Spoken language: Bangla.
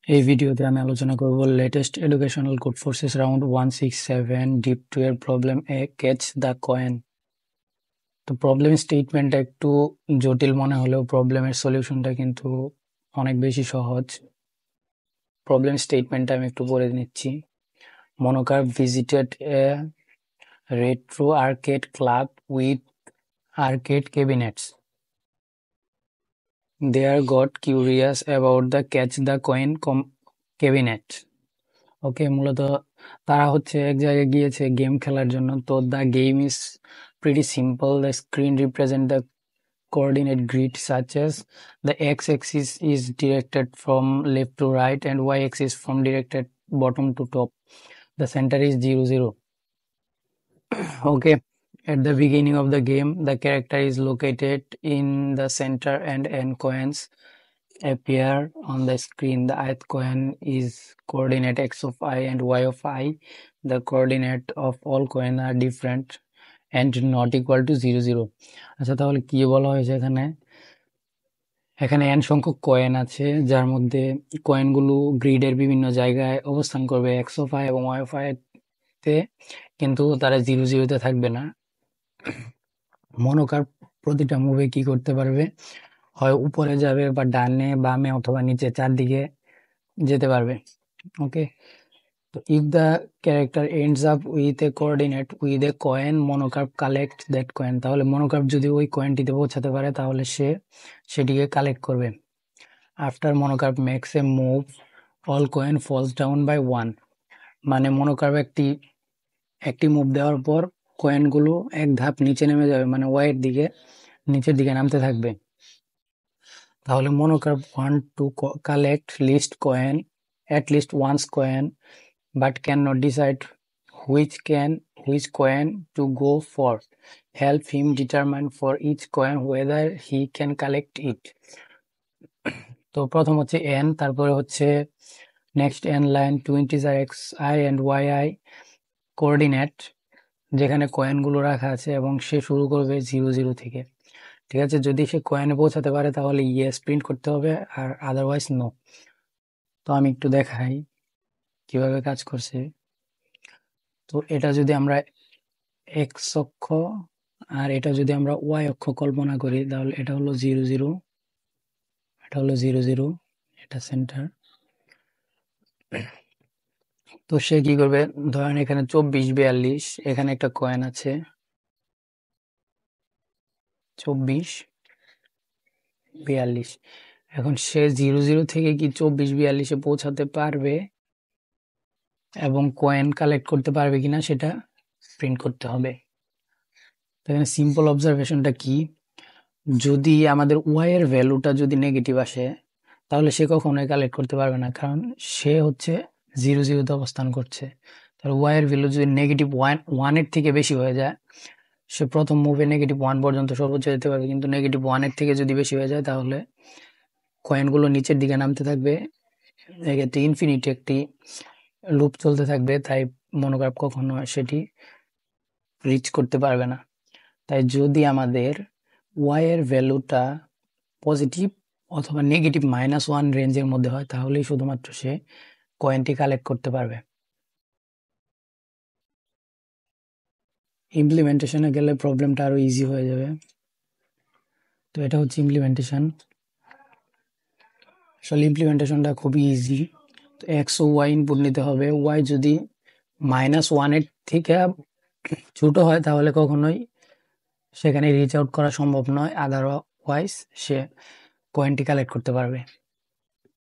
এই ভিডিওতে আমি আলোচনা করব latest educational code forces round 167 deep 12 problem A catch the coin. তো প্রবলেম স্টেটমেন্টটা একটু জটিল মনে হলেও প্রবলেমের সলিউশনটা কিন্তু অনেক বেশি সহজ। প্রবলেম স্টেটমেন্টটা আমি একটু পড়ে নিচ্ছি। Monocarp visited a retro arcade club with arcade cabinets. They got curious about the catch the coin cabinet. ওকে, মূলত তারা হচ্ছে এক জায়গায় গিয়েছে গেম খেলার জন্য। তো the game is pretty simple. The screen represent the coordinate grid such as the x-axis is directed from left to right and y-axis from directed bottom to top. The center is 0 0. Okay, at the beginning of the game the character is located in the center and n coins appear on the screen. The ith coin is coordinate x of I and y of I. The coordinate of all coins are different and not equal to 0 0. আচ্ছা, তাহলে কি বলা হয়েছে এখানে? এখানে n সংখ্যক কয়েন আছে, যার মধ্যে কয়েনগুলো গ্রিডের বিভিন্ন জায়গায় অবস্থান করবে x of I এবং y of I তে, কিন্তু তারা 0 0 তে থাকবে না। মনোকার প্রতিটা মুভে কি করতে পারবে? হয় উপরে যাবে বা ডানে বামে অথবা নিচে, চারদিকে যেতে পারবে। ওকে, তো if the character ends up with a coordinate with a coin, Monocarp collect that coin. তাহলে মনোকার্ভ যদি ওই কয়েনটিতে পৌঁছাতে পারে তাহলে সে সেটিকে কালেক্ট করবে। After Monocarp makes a move all coin falls down by one. মানে মনোকার্ভ একটি মুভ দেওয়ার পর কয়েনগুলো এক ধাপ নিচে নেমে যাবে, মানে ওয়াইয়ের দিকে নিচের দিকে নামতে থাকবে। তাহলে Monocarp want to collect least coin at least once coin but cannot decide which coin to go for. Help him determine for each coin whether he can collect it. তো প্রথম হচ্ছে n, তারপরে হচ্ছে next n line two integer x i and y i coordinate, যেখানে কয়েনগুলো রাখা আছে এবং সে শুরু করবে 0 0 থেকে। ঠিক আছে, যদি সে কয়েনে পৌঁছাতে পারে তাহলে ইয়েস প্রিন্ট করতে হবে, আর আদারওয়াইজ নো। তো আমি একটু দেখাই কিভাবে কাজ করছে। তো এটা যদি আমরা এক্স অক্ষ আর এটা যদি আমরা ওয়াই অক্ষ কল্পনা করি, তাহলে এটা হলো 0 0, এটা হলো 0 0, এটা সেন্টার। তো সে কি করবে? ধরেন এখানে 24 42, এখানে একটা কয়েন আছে 24 42। এখন সে 0 0 থেকে কি 24 42-এ পৌঁছাতে পারবে এবং কয়েন কালেক্ট করতে পারবে কিনা সেটা প্রিন্ট করতে হবে। তো এখানে সিম্পল অবজারভেশনটা কি? যদি আমাদের ওয়াই এর ভ্যালুটা যদি নেগেটিভ আসে তাহলে সে কখনোই কালেক্ট করতে পারবে না, কারণ সে হচ্ছে 0 0-তে অবস্থান করছে। তাহলে ওয়াই এর ভ্যালু যদি নেগেটিভ ওয়ানের থেকে বেশি হয়ে যায়, সে প্রথম মুভে নেগেটিভ 1 পর্যন্ত সর্বোচ্চ যেতে পারবে, কিন্তু নেগেটিভ 1-এর থেকে যদি বেশি হয়ে যায় তাহলে কয়েনগুলো নিচের দিকে নামতে থাকবে। এক্ষেত্রে ইনফিনিটি একটি লুপ চলতে থাকবে, তাই মনোগ্রাফ কখনো সেটি রিচ করতে পারবে না। তাই যদি আমাদের ওয়াই এর ভ্যালুটা পজিটিভ অথবা নেগেটিভ -1 রেঞ্জের মধ্যে হয় তাহলেই শুধুমাত্র সে কয়েনটি কালেক্ট করতে পারবে। ইমপ্লিমেন্টেশনে গেলে প্রবলেমটা আরো ইজি হয়ে যাবে। তো এটা হচ্ছে ইমপ্লিমেন্টেশন। আসলে ইমপ্লিমেন্টেশনটা খুবই ইজি। তো এক্স ও ওয়াই ইনপুট নিতে হবে। ওয়াই যদি -1-এর থেকে ছোট হয় তাহলে কখনোই সেখানে রিচ আউট করা সম্ভব নয়, আদারওয়াইজ সে কয়েনটি কালেক্ট করতে পারবে।